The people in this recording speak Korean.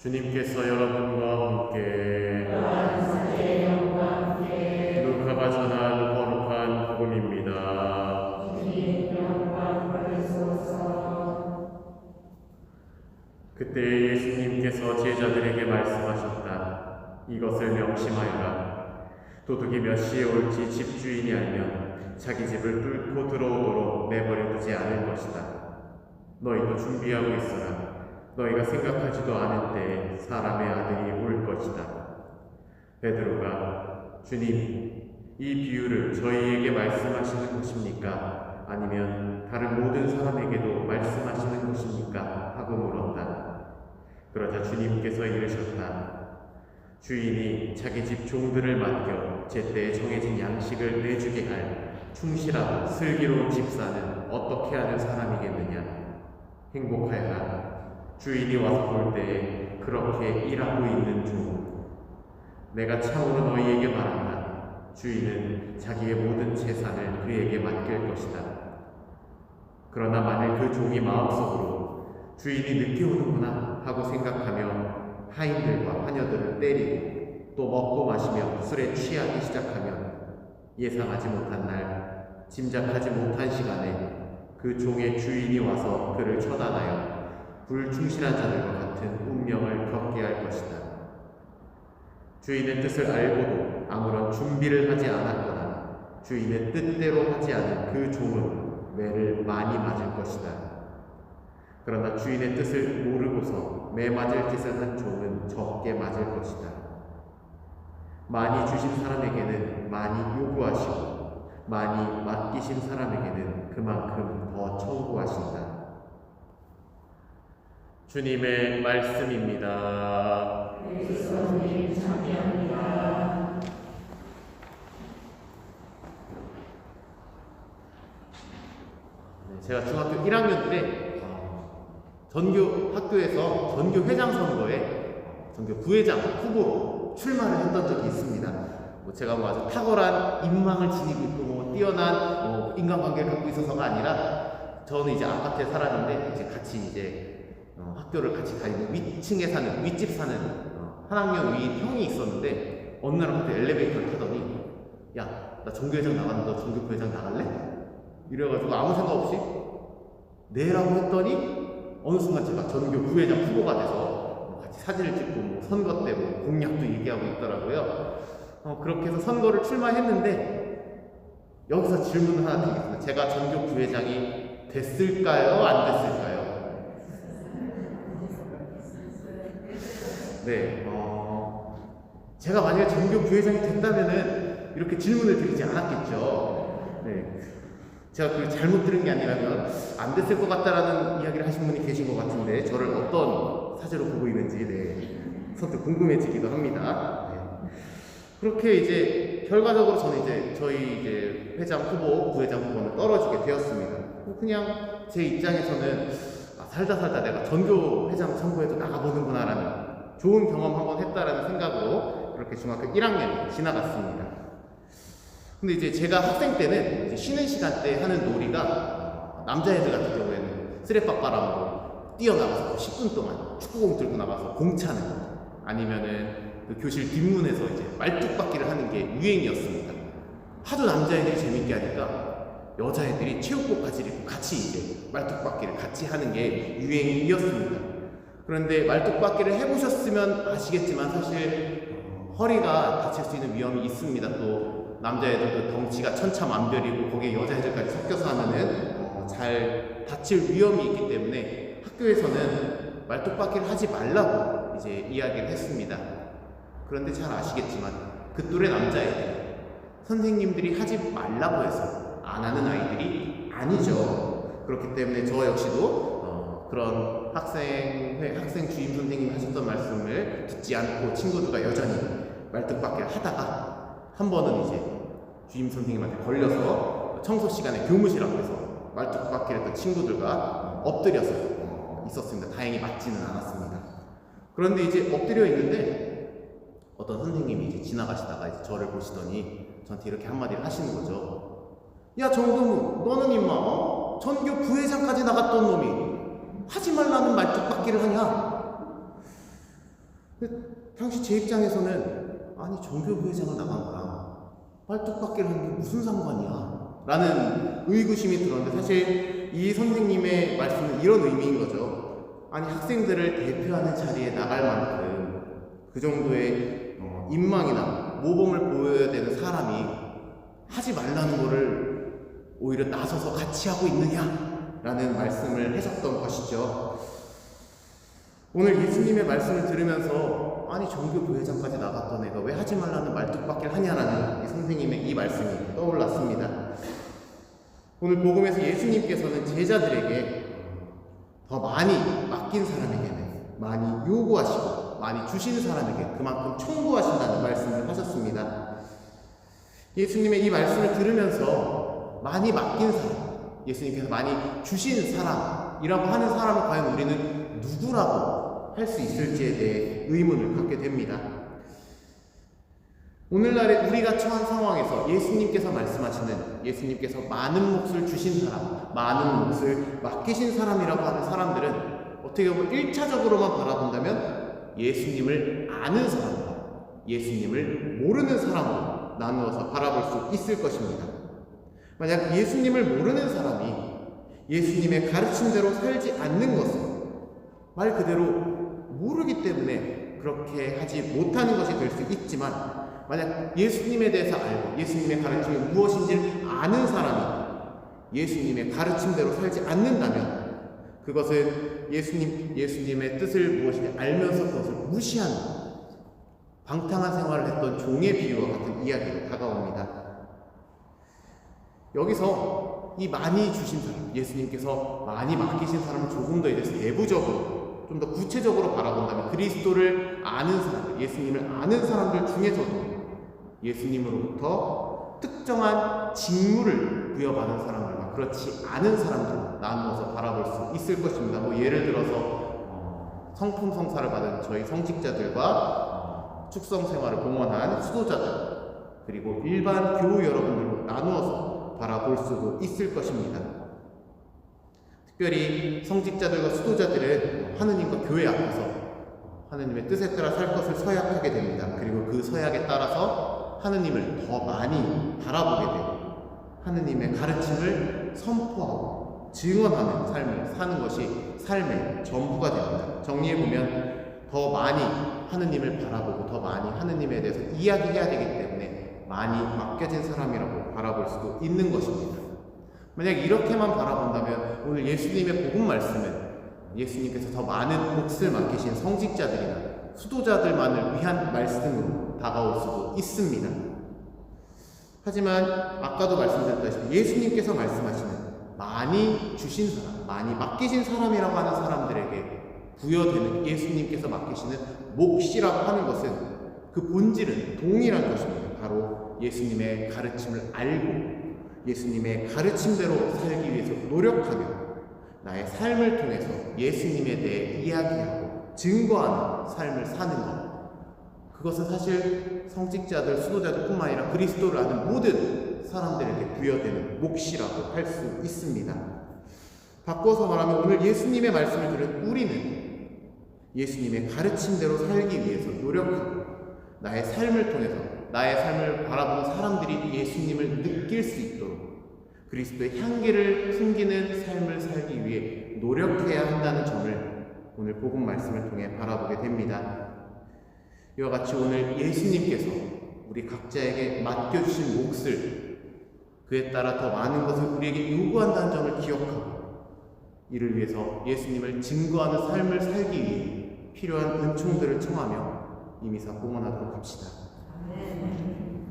주님께서 여러분과 함께 루카가 전한 거룩한 복음입니다. 그때 예수님께서 제자들에게 말씀하셨다. 이것을 명심하여라. 도둑이 몇 시에 올지 집주인이 알면 자기 집을 뚫고 들어오도록 내버려두지 않을 것이다. 너희도 준비하고 있어라. 너희가 생각하지도 않은 때에 사람의 아들이 올 것이다. 베드로가 주님, 이 비유를 저희에게 말씀하시는 것입니까? 아니면 다른 모든 사람에게도 말씀하시는 것입니까? 하고 물었다. 그러자 주님께서 이르셨다. 주인이 자기 집 종들을 맡겨 제때에 정해진 양식을 내주게 할 충실하고 슬기로운 집사는 어떻게 하는 사람이겠느냐? 행복하여라. 주인이 와서 볼 때에 그렇게 일하고 있는 종. 내가 참으로 너희에게 말한다. 주인은 자기의 모든 재산을 그에게 맡길 것이다. 그러나 만일 그 종이 마음속으로 주인이 늦게 오는구나 하고 생각하며 하인들과 하녀들을 때리고 또 먹고 마시며 술에 취하기 시작하면 예상하지 못한 날, 짐작하지 못한 시간에 그 종의 주인이 와서 그를 처단하여 불충실한 자들과 같은 운명을 겪게 할 것이다. 주인의 뜻을 알고도 아무런 준비를 하지 않았거나 주인의 뜻대로 하지 않은 그 종은 매를 많이 맞을 것이다. 그러나 주인의 뜻을 모르고서 매 맞을 짓을 한 종은 적게 맞을 것이다. 많이 주신 사람에게는 많이 요구하시고 많이 맡기신 사람에게는 그만큼 더 청구하신다. 주님의 말씀입니다. 그리스도님 참여합니다. 제가 중학교 1학년 때 전교 학교에서 전교 회장 선거에 전교 부회장 후보로 출마를 했던 적이 있습니다. 제가 아주 탁월한 인망을 지니고 있고 뛰어난 인간관계를 갖고 있어서가 아니라 저는 이제 아파트에 살았는데 이제 같이 학교를 같이 다니는 위층에 사는 윗집 사는 한 학년 위 형이 있었는데 어느 날 그때 엘리베이터를 타더니 야, 나 전교회장 나갔는데 너 전교 부회장 나갈래? 이래가지고 아무 생각 없이 네라고 했더니 어느 순간 제가 전교 부회장 후보가 돼서 같이 사진을 찍고 선거 때 공약도 얘기하고 있더라고요. 그렇게 해서 선거를 출마했는데 여기서 질문 하나 드리겠습니다. 제가 전교 부회장이 됐을까요? 안 됐을까요? 네, 제가 만약에 전교 부회장이 됐다면은 이렇게 질문을 드리지 않았겠죠. 네. 제가 그걸 잘못 들은 게 아니라면 안 됐을 것 같다라는 이야기를 하신 분이 계신 것 같은데 저를 어떤 사제로 보고 있는지 선뜻 궁금해지기도 합니다. 네. 그렇게 이제 결과적으로 저는 저희 회장 후보, 부회장 후보는 떨어지게 되었습니다. 그냥 제 입장에서는 살다 내가 전교 회장 선거에도 나가보는구나라는 좋은 경험 한번 했다라는 생각으로 그렇게 중학교 1학년이 지나갔습니다. 근데 이제 제가 학생 때는 이제 쉬는 시간 때 하는 놀이가 남자애들 같은 경우에는 쓰레빠빠람으로 뛰어나가서 10분 동안 축구공 들고 나가서 공 차는 거 아니면은 그 교실 뒷문에서 이제 말뚝박기를 하는 게 유행이었습니다. 하도 남자애들이 재밌게 하니까 여자애들이 체육복 바지를 입고 같이 이제 말뚝박기를 같이 하는 게 유행이었습니다. 그런데 말뚝박기를 해보셨으면 아시겠지만 사실 허리가 다칠 수 있는 위험이 있습니다. 또 남자애들도 덩치가 천차만별이고 거기에 여자애들까지 섞여서 하면은 잘 다칠 위험이 있기 때문에 학교에서는 말뚝박기를 하지 말라고 이제 이야기를 했습니다. 그런데 잘 아시겠지만 그 또래 남자애들 선생님들이 하지 말라고 해서 안 하는 아이들이 아니죠. 그렇기 때문에 저 역시도 그런 학생 주임 선생님이 하셨던 말씀을 듣지 않고 친구들과 여전히 말뚝박기를 하다가 한 번은 이제 주임 선생님한테 걸려서 청소 시간에 교무실 앞에서 말뚝박기를 했던 친구들과 엎드려서 있었습니다. 다행히 맞지는 않았습니다. 그런데 이제 엎드려 있는데 어떤 선생님이 이제 지나가시다가 이제 저를 보시더니 저한테 이렇게 한마디를 하시는 거죠. 야 정동우, 너는 임마 전교 부회장까지 나갔던 놈이 하지 말라는 말뚝박기를 하냐? 당시 제 입장에서는 아니 전교 부회장을 나간 거랑 말뚝박기를 하는 게 무슨 상관이야? 라는 의구심이 들었는데 사실 이 선생님의 말씀은 이런 의미인 거죠. 아니 학생들을 대표하는 자리에 나갈 만큼 그 정도의 인망이나 모범을 보여야 되는 사람이 하지 말라는 거를 오히려 나서서 같이 하고 있느냐라는 말씀을 하셨던 것이죠. 오늘 예수님의 말씀을 들으면서 아니 전교 부회장까지 나갔던 애가 왜 하지 말라는 말뚝박기를 하냐라는 이 선생님의 이 말씀이 떠올랐습니다. 오늘 복음에서 예수님께서는 제자들에게 더 많이 맡긴 사람에게는 많이 요구하시고 많이 주신 사람에게 그만큼 청구하신다는 말씀을 하셨습니다. 예수님의 이 말씀을 들으면서 많이 맡긴 사람, 예수님께서 많이 주신 사람이라고 하는 사람을 과연 우리는 누구라고 할 수 있을지에 대해 의문을 갖게 됩니다. 오늘날에 우리가 처한 상황에서 예수님께서 말씀하시는 예수님께서 많은 몫을 주신 사람, 많은 몫을 맡기신 사람이라고 하는 사람들은 어떻게 보면 1차적으로만 바라본다면 예수님을 아는 사람과 예수님을 모르는 사람으로 나누어서 바라볼 수 있을 것입니다. 만약 예수님을 모르는 사람이 예수님의 가르침대로 살지 않는 것은 말 그대로 모르기 때문에 그렇게 하지 못하는 것이 될 수 있지만 만약 예수님에 대해서 알고 예수님의 가르침이 무엇인지를 아는 사람이 예수님의 가르침대로 살지 않는다면 그것은 예수님의 뜻을 무엇인지 알면서 그것을 무시하는 방탕한 생활을 했던 종의 비유와 같은 이야기로 다가옵니다. 여기서 이 많이 주신 사람, 예수님께서 많이 맡기신 사람을 조금 더 이제 세부적으로 좀 더 구체적으로 바라본다면 그리스도를 아는 사람들, 예수님을 아는 사람들 중에서도 예수님으로부터 특정한 직무를 부여받은 사람들과 그렇지 않은 사람들로 나누어서 바라볼 수 있을 것입니다. 뭐 예를 들어서 성품 성사를 받은 저희 성직자들과 축성 생활을 봉헌한 수도자들 그리고 일반 교우 여러분들로 나누어서 바라볼 수도 있을 것입니다. 특별히 성직자들과 수도자들은 하느님과 교회 앞에서 하느님의 뜻에 따라 살 것을 서약하게 됩니다. 그리고 그 서약에 따라서 하느님을 더 많이 바라보게 되고 하느님의 가르침을 선포하고 증언하는 삶을 사는 것이 삶의 전부가 됩니다. 정리해보면 더 많이 하느님을 바라보고 더 많이 하느님에 대해서 이야기해야 되기 때문에 많이 맡겨진 사람이라고 바라볼 수도 있는 것입니다. 만약 이렇게만 바라본다면 오늘 예수님의 복음 말씀은 예수님께서 더 많은 몫을 맡기신 성직자들이나 수도자들만을 위한 말씀으로 다가올 수도 있습니다. 하지만 아까도 말씀드렸다시피 예수님께서 말씀하시는 많이 주신 사람, 많이 맡기신 사람이라고 하는 사람들에게 부여되는 예수님께서 맡기시는 몫이라고 하는 것은 그 본질은 동일한 것입니다. 바로 예수님의 가르침을 알고 예수님의 가르침대로 살기 위해서 노력하며 나의 삶을 통해서 예수님에 대해 이야기하고 증거하는 삶을 사는 것. 그것은 사실 성직자들, 수도자들 뿐만 아니라 그리스도를 아는 모든 사람들에게 부여되는 몫이라고 할 수 있습니다. 바꿔서 말하면 오늘 예수님의 말씀을 들은 우리는 예수님의 가르침대로 살기 위해서 노력하고 나의 삶을 통해서 나의 삶을 바라보는 사람들이 예수님을 느낄 수 있도록 그리스도의 향기를 풍기는 삶을 살기 위해 노력해야 한다는 점을 오늘 복음 말씀을 통해 바라보게 됩니다. 이와 같이 오늘 예수님께서 우리 각자에게 맡겨주신 몫을 그에 따라 더 많은 것을 우리에게 요구한다는 점을 기억하고 이를 위해서 예수님을 증거하는 삶을 살기 위해 필요한 은총들을 청하며 이 미사 봉헌하도록 합시다. 아멘.